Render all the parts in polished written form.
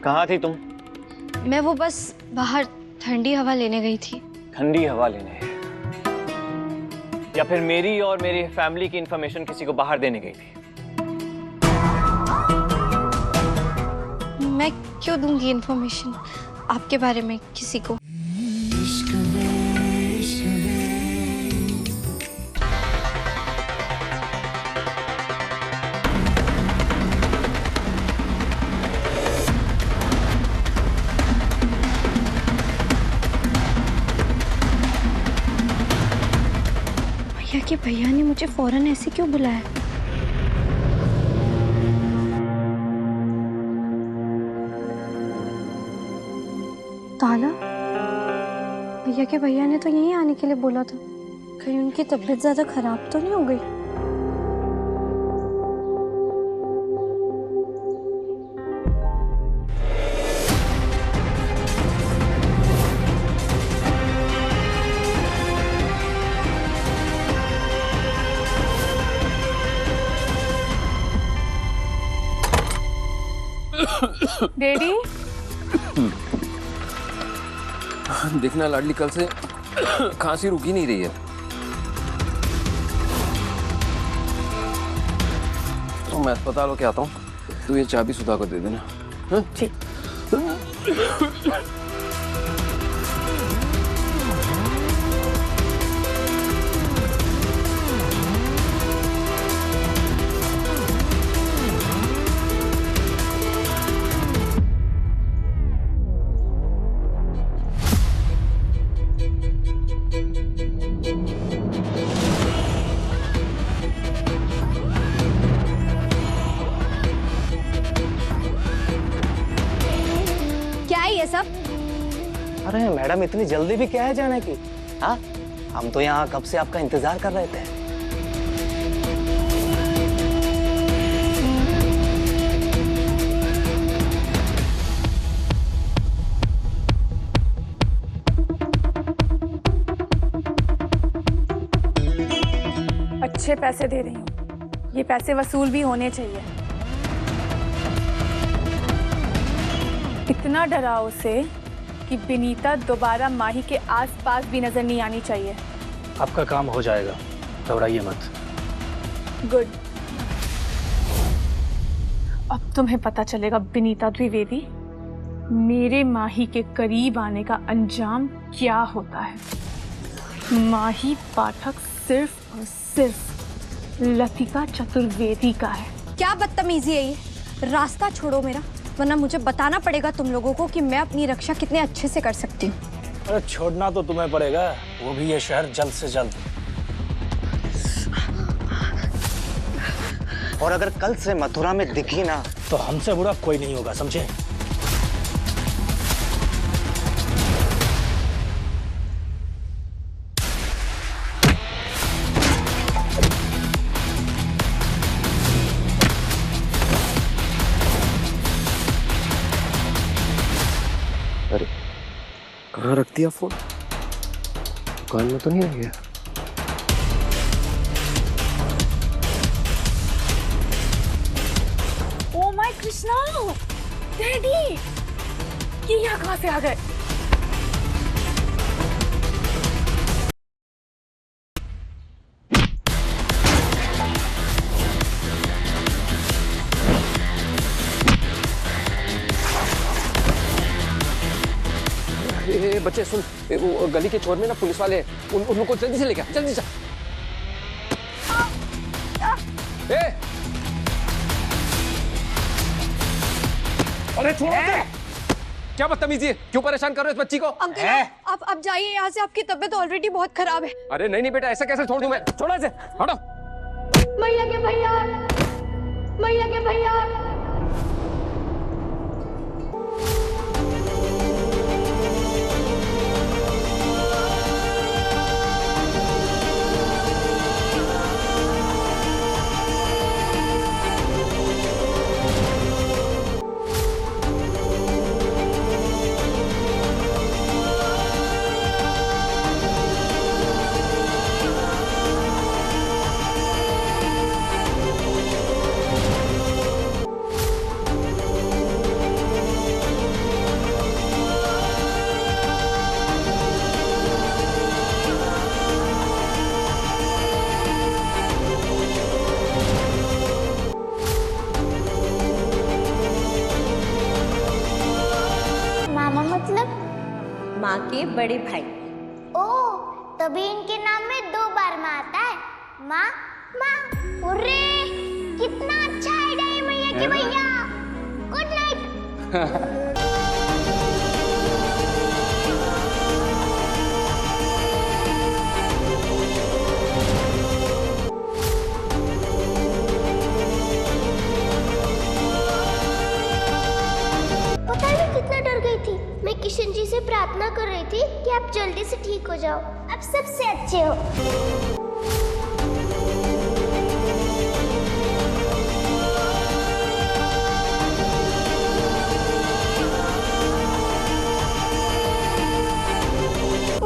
कहाँ थी तुम? मैं वो बस बाहर ठंडी हवा लेने गई थी। ठंडी हवा लेने? या फिर मेरी और मेरी फैमिली की इंफॉर्मेशन किसी को बाहर देने गई थी? मैं क्यों दूंगी इंफॉर्मेशन आपके बारे में किसी को? भैया के भैया ने मुझे फौरन ऐसे क्यों बुलाया? ताला? भैया के भैया ने तो यहीं आने के लिए बोला था। कहीं उनकी तबीयत ज्यादा खराब तो नहीं हो गई? डैडी देखना लाडली, कल से खांसी रुकी नहीं रही है। तो मैं अस्पताल होके आता हूँ, तू ये चाबी सुधा को दे देना। ठीक। ये सब? अरे मैडम, इतनी जल्दी भी क्या है जाने की? हाँ, हम तो यहाँ कब से आपका इंतजार कर रहे थे। अच्छे पैसे दे रही हूँ, ये पैसे वसूल भी होने चाहिए। इतना डराओ उसे कि विनीता दोबारा माही के आसपास भी नजर नहीं आनी चाहिए। आपका काम हो जाएगा, घबराइए मत। गुड। अब तुम्हें पता चलेगा विनीता द्विवेदी, मेरे माही के करीब आने का अंजाम क्या होता है। माही पाठक सिर्फ और सिर्फ लतिका चतुर्वेदी का है। क्या बदतमीजी है ये? रास्ता छोड़ो मेरा, वरना मुझे बताना पड़ेगा तुम लोगों को कि मैं अपनी रक्षा कितने अच्छे से कर सकती हूँ। अरे छोड़ना तो तुम्हें पड़ेगा, वो भी ये शहर जल्द से जल्द। और अगर कल से मथुरा में दिखी ना, तो हमसे बुरा कोई नहीं होगा, समझे? अरे कहाँ रख दिया फोन? दुकान में तो नहीं आ गया? ओ माय कृष्णा, डैडी, ये यहाँ कहाँ से आ गए? बच्चे सुन, वो गली के छोर में ना पुलिस वाले हैं, उनको जल्दी से लेके आ, जल्दी से। अरे छोड़ो, क्या बदतमीजी है? क्यों परेशान कर रहे हो इस बच्ची को? अंकल आप जाइए यहाँ से, आपकी तबीयत ऑलरेडी बहुत खराब है। अरे नहीं नहीं बेटा, ऐसा कैसे छोड़ दूं मैं? छोड़ो इसे, हटो। भैया के भैया, भैया के भैया। माँ के बड़े भाई। ओह, तभी इनके नाम में 2 बार माँ आता है। माँ माँ। अरे कितना अच्छा आइडिया है मैया के भैया। Good night. पता नहीं कितना डर गई थी। मैं किशन जी से प्रार्थना कर रही थी कि आप जल्दी से ठीक हो जाओ। अब सबसे अच्छे हो।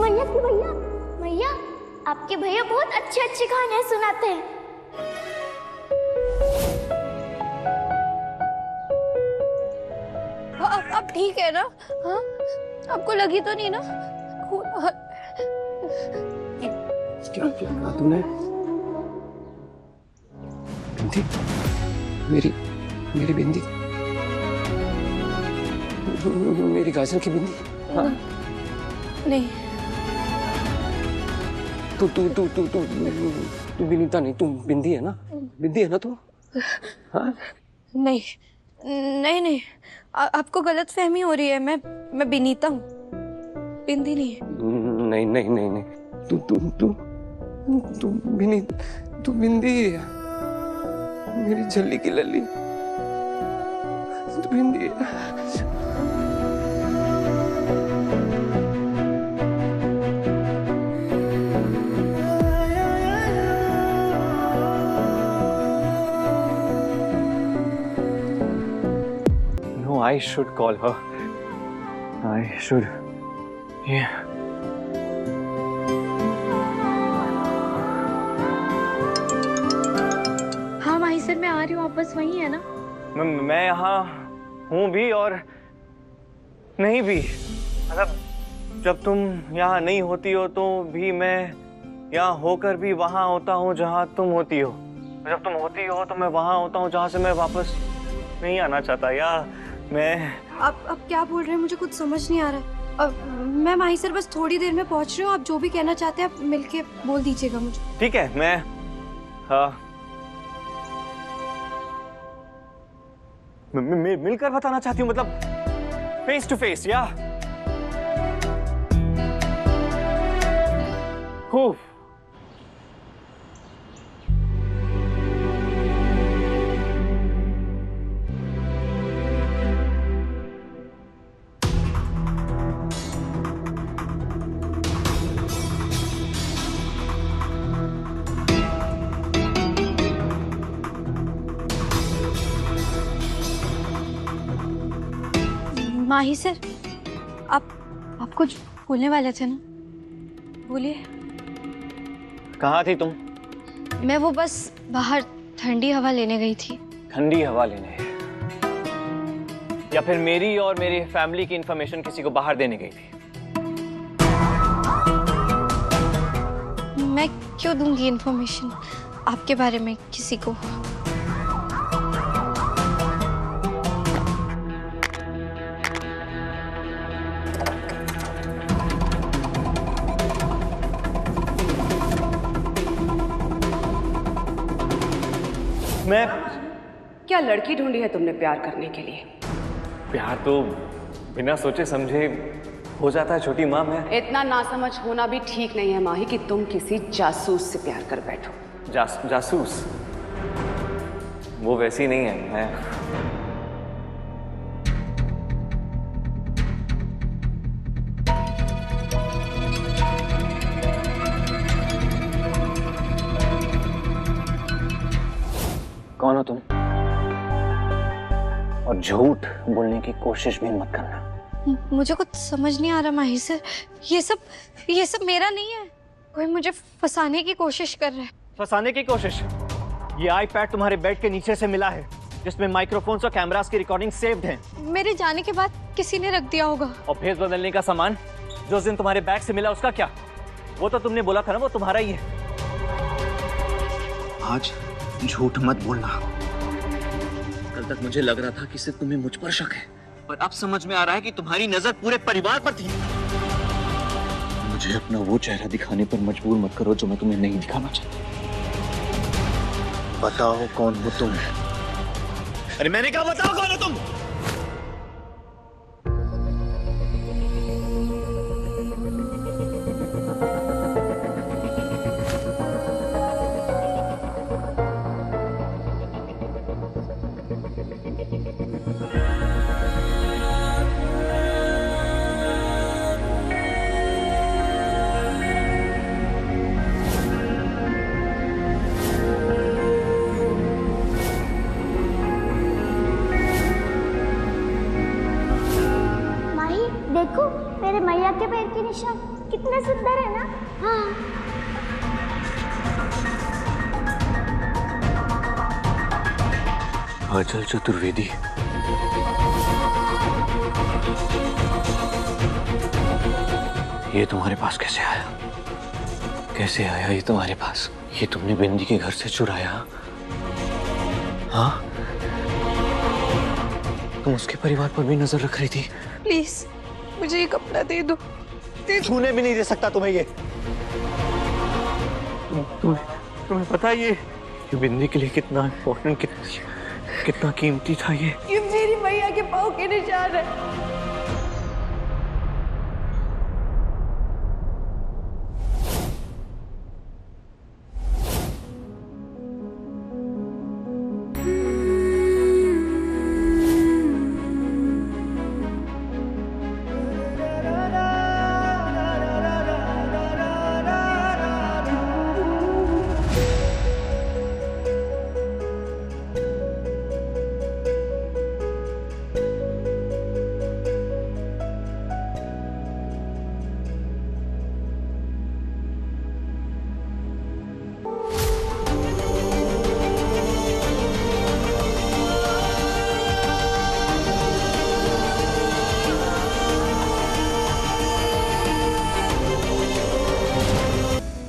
मैया की भैया, मैया आपके भैया बहुत अच्छे अच्छे कहानियां सुनाते हैं। अब ठीक है ना? हाँ, आपको लगी तो नहीं ना? क्या कहा तूने? बिंदी, मेरी मेरी बिंदी, मेरी गाजर की बिंदी। हाँ? नहीं। तू विनीता नहीं, तू बिंदी है ना? बिंदी है ना तू? हाँ? नहीं नहीं नहीं, आपको गलत फहमी हो रही है। मैं बिनीता हूँ, बिंदी नहीं। नहीं नहीं नहीं नहीं, तू बिंदी है, मेरी झल्ली की लल्ली। तू बिंदी है। I should call her. I should. Yeah. हाँ माही सर, मैं आ रही हूँ। आप बस वहीं है ना? मैं यहाँ हूँ भी और नहीं भी। मतलब जब तुम यहाँ नहीं होती हो तो भी मैं यहाँ होकर भी वहाँ होता हूँ जहाँ तुम होती हो। जब तुम होती हो तो मैं वहाँ होता हूँ जहाँ से मैं वापस नहीं आना चाहता। या मैं आप क्या बोल रहे हैं? मुझे कुछ समझ नहीं आ रहा है। मैं माही सर बस थोड़ी देर में पहुंच रही हूँ। आप जो भी कहना चाहते हैं आप मिलके बोल दीजिएगा मुझे। ठीक है, मैं मिलकर बताना चाहती हूँ, मतलब फेस टू फेस। या माही सर, आप कुछ बोलने वाले थे ना? बोलिए। कहाँ थी तुम? मैं वो बस बाहर ठंडी हवा लेने गई थी। ठंडी हवा लेने? या फिर मेरी और मेरी फैमिली की इंफॉर्मेशन किसी को बाहर देने गई थी? मैं क्यों दूंगी इंफॉर्मेशन आपके बारे में किसी को? मैं क्या लड़की ढूंढी है तुमने प्यार करने के लिए? प्यार तो बिना सोचे समझे हो जाता है छोटी माँ। मैं इतना नासमझ होना भी ठीक नहीं है माही कि तुम किसी जासूस से प्यार कर बैठो। जासूस? वो वैसी नहीं है। मैं कौन हो तुम? और झूठ बोलने की कोशिश भी मत करना। मुझे कुछ समझ नहीं आ रहा माही सर। ये सब मेरा नहीं है। कोई मुझे फंसाने की कोशिश कर रहा है। फंसाने की कोशिश? ये आईपैड तुम्हारे बेड के नीचे से मिला है जिसमें माइक्रोफोन्स और कैमरास की रिकॉर्डिंग सेव्ड है। मेरे जाने के बाद किसी ने रख दिया होगा। और फेस बदलने का सामान जो उस दिन तुम्हारे बैग से मिला उसका क्या? वो तो तुमने बोला था ना वो तुम्हारा ही है। आज झूठ मत बोलना। कल तक मुझे लग रहा था कि सिर्फ तुम्हें मुझ पर शक है, पर अब समझ में आ रहा है कि तुम्हारी नजर पूरे परिवार पर थी। मुझे अपना वो चेहरा दिखाने पर मजबूर मत करो जो मैं तुम्हें नहीं दिखाना चाहता। बताओ कौन हो तुम? अरे मैंने कहा बताओ कौन हो तुम? माही देखो मेरे मैया के पैर के निशान कितने सुंदर है ना। हाँ अचल चतुर्वेदी, ये तुम्हारे पास कैसे आया? कैसे आया ये तुम्हारे पास? ये तुमने बिंदी के घर से चुराया? हाँ, तुम उसके परिवार पर भी नजर रख रही थी। प्लीज मुझे ये कपड़ा दे दो। छूने भी नहीं दे सकता तुम्हें ये। तुम्हें पता है ये बिंदी के लिए कितना इम्पोर्टेंट, कितना कीमती था ये। ये मेरी मैया के पाँव के निशान है।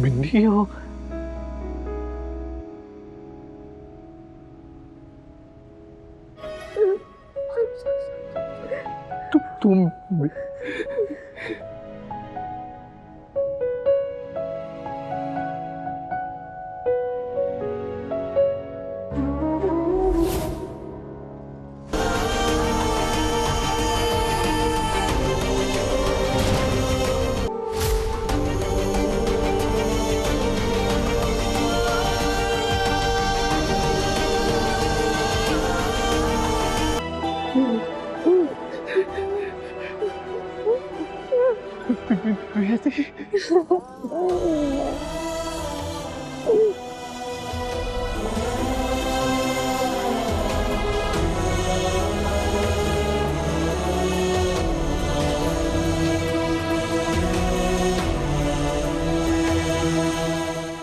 बिंदी हो? तुम बेटी।